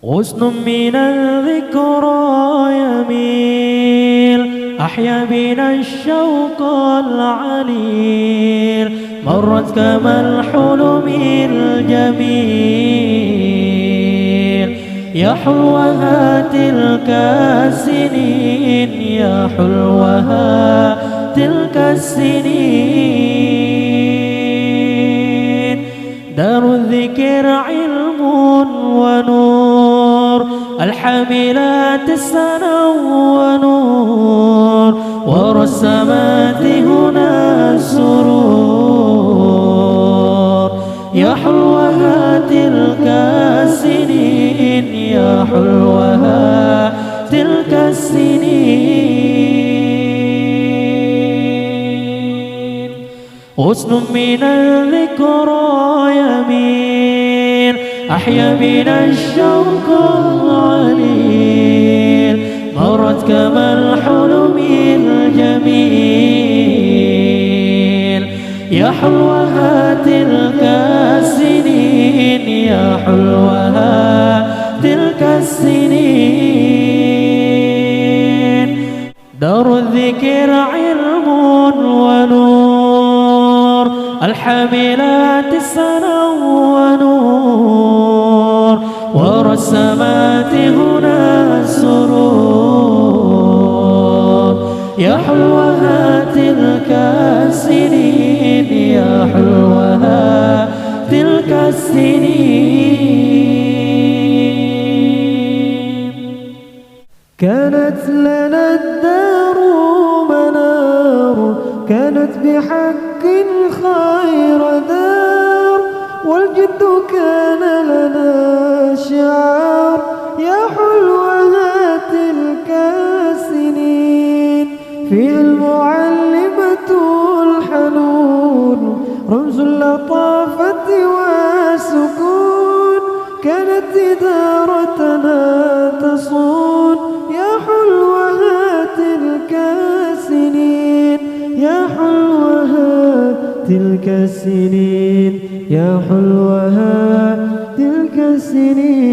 غصن من الذكرى يميل أحيا بنا الشوق العليل مرت كما الحلم الجميل يا حلوها تلك السنين يا حلوها تلك السنين دار الذكر علم ونور الحاملات السنة ونور ورسمات هنا سرور يا حلوها تلك السنين يا حلوها تلك السنين غصن من الذكرى يمين أحيا بنا الشوق العليل مرت كما الحلم الجميل يا حلوها تلك السنين يا حلوها تلك السنين دار الذكر علم ونور الحاملات السنة ونور ورسمات هنا سرور يا حلوها تلك السنين يا حلوها تلك السنين كانت لنا الدار منار كانت بحق خير دار والجد كان لنا شعار يا حلوها تلك السنين فيها المعلمة الحنون رمز اللطافة والسكون كانت إدارتنا تصون يا حلوها تلك السنين يا حلوها تلك السنين يا حلوها تلك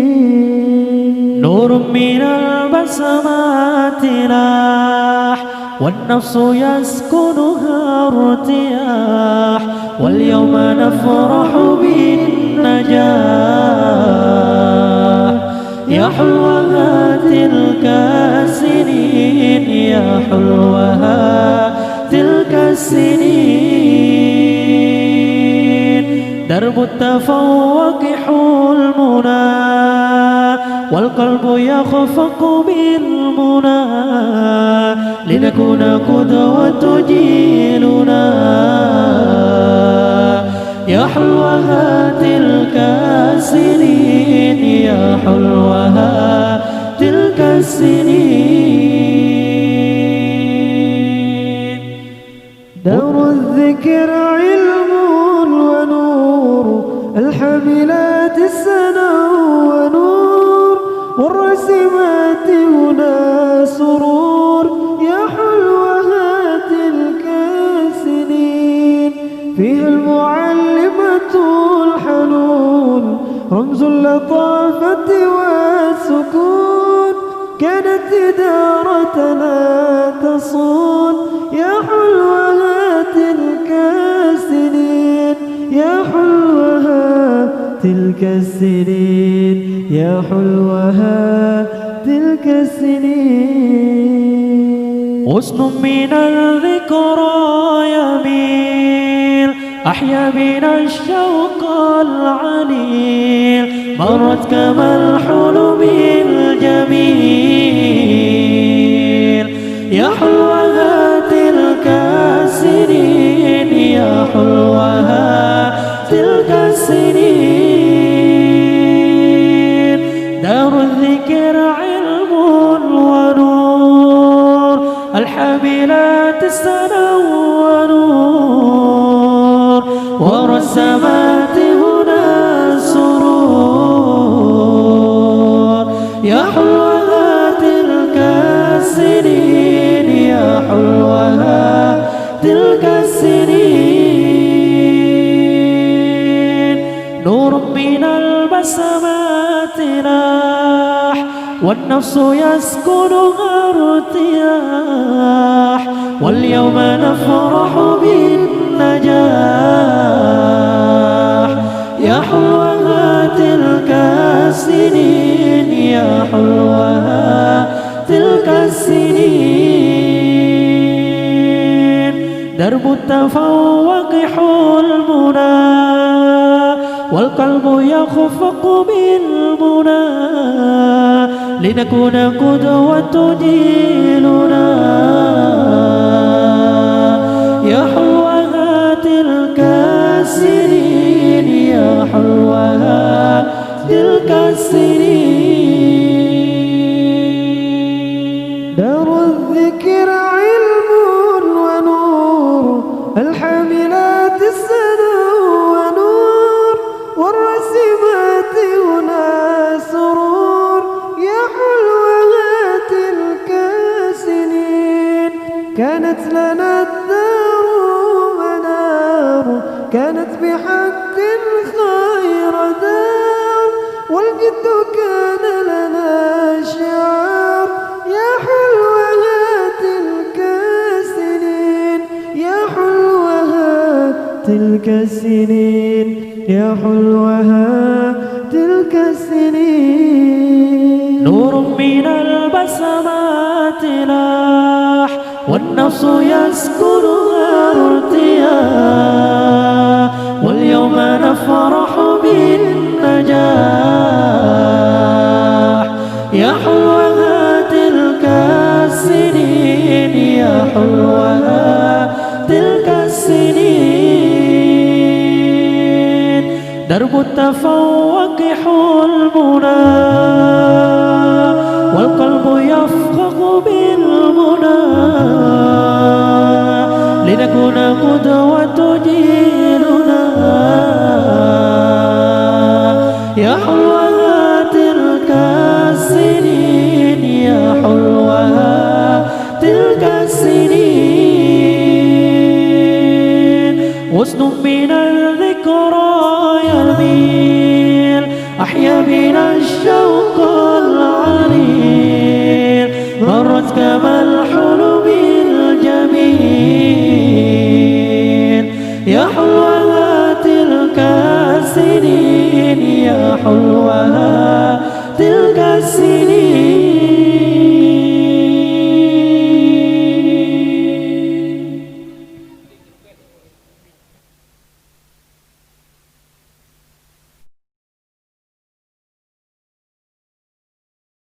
السنين نور من البسمات لاح والنفس يسكنها ارتياح واليوم نفرح بالنجاح يا حلوها تلك السنين يا حلوها تلك السنين درب التفوق حلمنا والقلب يخفق بالمنى لنكون قدوة جيلنا يا حلوها تلك السنين يا حلوها تلك السنين دور الذكر علم ونور الحاملات السنة ونور والرسمات هنا سرور يا حلوها تلك السنين فيها المعلمة الحنون رمز اللطافة والسكون كانت إدارتنا تصون يا حلوها تلك السنين يا حلوها تلك السنين يا حلوها تلك السنين غصن من الذكرى يميل أحيا بنا الشوق العليل مرت كما الحلم الجميل يا حلوها تلك السنين يا حلوها تلك السنين دار الذكر علم ونور الحاملات السنة ونور ورسمات هنا سرور يا حلوها تلك السنين يا حلوها تلك السنين نور من البسمات والنفس يسكنها ارتياح واليوم نفرح بالنجاح يا حلوها تلك السنين يا حلوها تلك السنين درب التفوق حلمنا والقلب يخفق بالمنى لنكون قدوة جيلنا يا حلوها تلك السنين يا حلوها تلك السنين دار الذكر علم ونور الحاملات السنا ونور والرسمات هنا سرور يا حلوها تلك سنين كانت لنا الدار منار كانت بحق خير دار والجد كان لنا شعار يا حلوها تلك سنين يا حلوها تلك السنين يا حلوها تلك السنين نور من البسمات لاح والنفس يسكنها ارتياح واليوم نفرح بالنجاح يا حلوها تلك السنين يا حلوها تلك السنين درب التفوق حلمنا والقلب يفخخ بالمنى لنكون قدوة جيلنا يا حلوها تلك السنين يا حلوها تلك السنين غصن من الذكرى يميل أحيا بنا الشوق العليل مرت كما الحلم الجميل يا حلوها تلك السنين يا حلوها تلك السنين